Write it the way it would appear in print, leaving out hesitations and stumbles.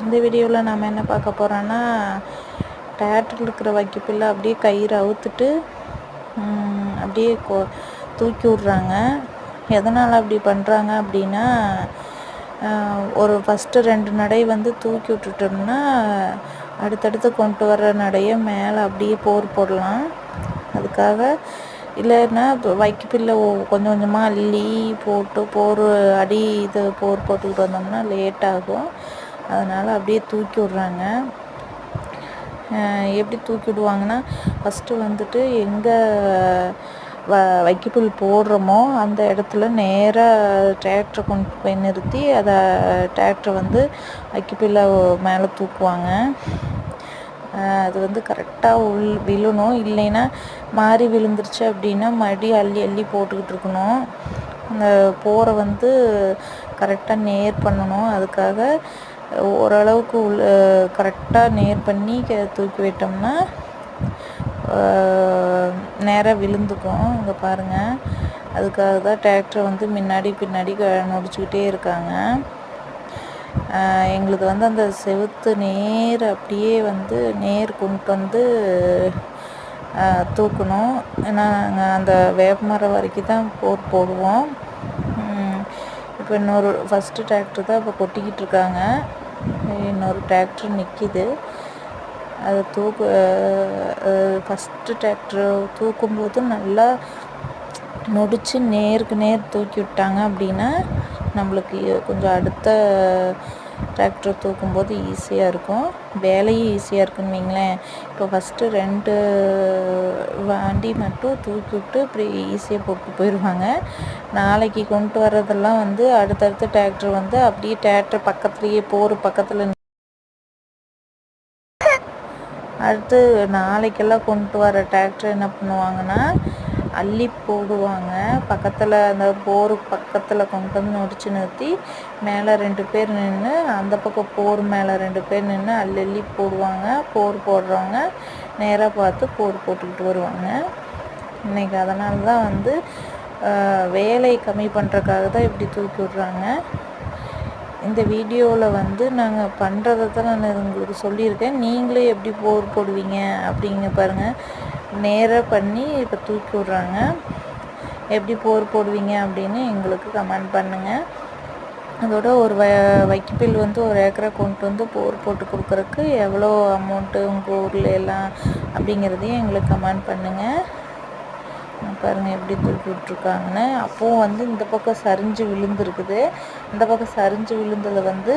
இந்த வீடியோவில் நாம் என்ன பார்க்க போகிறோன்னா, டயட்டில் இருக்கிற வைக்கப்பில்லை அப்படியே கயிறு அவுத்துட்டு அப்படியே தூக்கி விட்றாங்க. எதனால் அப்படி பண்ணுறாங்க அப்படின்னா, ஒரு ஃபஸ்ட்டு 2 நடை வந்து தூக்கி விட்டுட்டோம்னா அடுத்தடுத்து கொண்டு வர்ற நடையை மேலே அப்படியே போர் போடலாம். அதுக்காக இல்லைன்னா இப்போ வைக்கப்பில்லை கொஞ்சம் கொஞ்சமாக அள்ளி போட்டு அடி இது போர் போட்டுக்கிட்டு வந்தோம்னா லேட் ஆகும். அதனால் அப்படியே தூக்கி விட்றாங்க. எப்படி தூக்கி விடுவாங்கன்னா, ஃபஸ்ட்டு வந்துட்டு எங்கே வைக்கப்புல் போடுறோமோ அந்த இடத்துல நேராக டிராக்டரை கொண்டு போய் நிறுத்தி அதை டிராக்டரை வந்து வைக்கப்புல்லை மேலே தூக்குவாங்க. அது வந்து கரெக்டாக விழணும். இல்லைன்னா மாறி விழுந்துருச்சு அப்படின்னா மறுபடியும் அள்ளி அள்ளி போட்டுக்கிட்டு இருக்கணும். அந்த போரை வந்து கரெக்டாக நேர் பண்ணணும். அதுக்காக ஓரளவுக்கு கரெக்டாக நேர் பண்ணி தூக்கி விட்டோம்னா நேராக விழுந்துக்கும். இங்கே பாருங்கள், அதுக்காக தான் டிராக்டரை வந்து முன்னாடி பின்னாடி நொடிச்சுக்கிட்டே இருக்காங்க. எங்களுக்கு வந்து அந்த செவுத்து நேர் அப்படியே வந்து நேர் கொண்டு வந்து தூக்கணும். ஏன்னா நாங்கள் அந்த வேப்பமரம் வரைக்கும் தான் போர் போடுவோம். இப்போ இன்னொரு ஃபஸ்ட்டு டிராக்டர் தான் இப்போ கொட்டிக்கிட்டு இருக்காங்க. இன்னொரு டிராக்டர் நிற்கிது. அதை ஃபஸ்ட்டு டிராக்டர் தூக்கும்போது நல்லா நொடிச்சு நேருக்கு நேர் தூக்கி விட்டாங்க அப்படின்னா நம்மளுக்கு கொஞ்சம் அடுத்த டிராக்டர் தூக்கும்போது ஈஸியாக இருக்கும், வேலையும் ஈஸியாக இருக்குன்னு வைங்களேன். இப்போ ஃபஸ்ட்டு 2 வண்டி மட்டும் தூக்கி விட்டு இப்படி ஈஸியாக போட்டு போயிடுவாங்க. நாளைக்கு கொண்டு வர்றதெல்லாம் வந்து அடுத்தடுத்த டிராக்டர் வந்து அப்படியே டிராக்டர் பக்கத்துலேயே பக்கத்தில் அடுத்து நாளைக்கெல்லாம் கொண்டு வர டிராக்டர் என்ன பண்ணுவாங்கன்னா அள்ளி போடுவாங்க. பக்கத்தில் அந்த பக்கத்தில் கொண்டு வந்து நொடிச்சு நிறுத்தி மேலே 2 பேர் நின்று, அந்த பக்கம் மேலே 2 பேர் நின்று அள்ளி அள்ளி போடுவாங்க. போடுறவங்க நேராக பார்த்து போட்டுக்கிட்டு வருவாங்க. இன்றைக்கி அதனால தான் வந்து வேலை கம்மி பண்ணுறதுக்காக தான் இப்படி தூக்கி விட்றாங்க. இந்த வீடியோவில் வந்து நாங்கள் பண்ணுறதை தான் நான் உங்களுக்கு சொல்லியிருக்கேன். நீங்களே எப்படி போடுவீங்க அப்படிங்க பாருங்கள். நேராக பண்ணி இப்போ தூக்கி விட்றாங்க. எப்படி போடுவீங்க அப்படின்னு எங்களுக்கு கமெண்ட் பண்ணுங்கள். அதோட ஒரு வைக்கப்பில் வந்து ஒரு ஏக்கரை கொண்டு வந்து போட்டு கொடுக்குறக்கு எவ்வளோ அமௌண்ட்டு உங்கள் ஊரில் எல்லாம் அப்படிங்கிறதையும் எங்களுக்கு கமெண்ட் பண்ணுங்கள். பாருங்கள் எப்படி தூக்கி விட்ருக்காங்கன்னு. அப்போவும் வந்து இந்த பக்கம் சரிஞ்சு விழுந்துருக்குது. இந்த பக்கம் சரிஞ்சு விழுந்ததை வந்து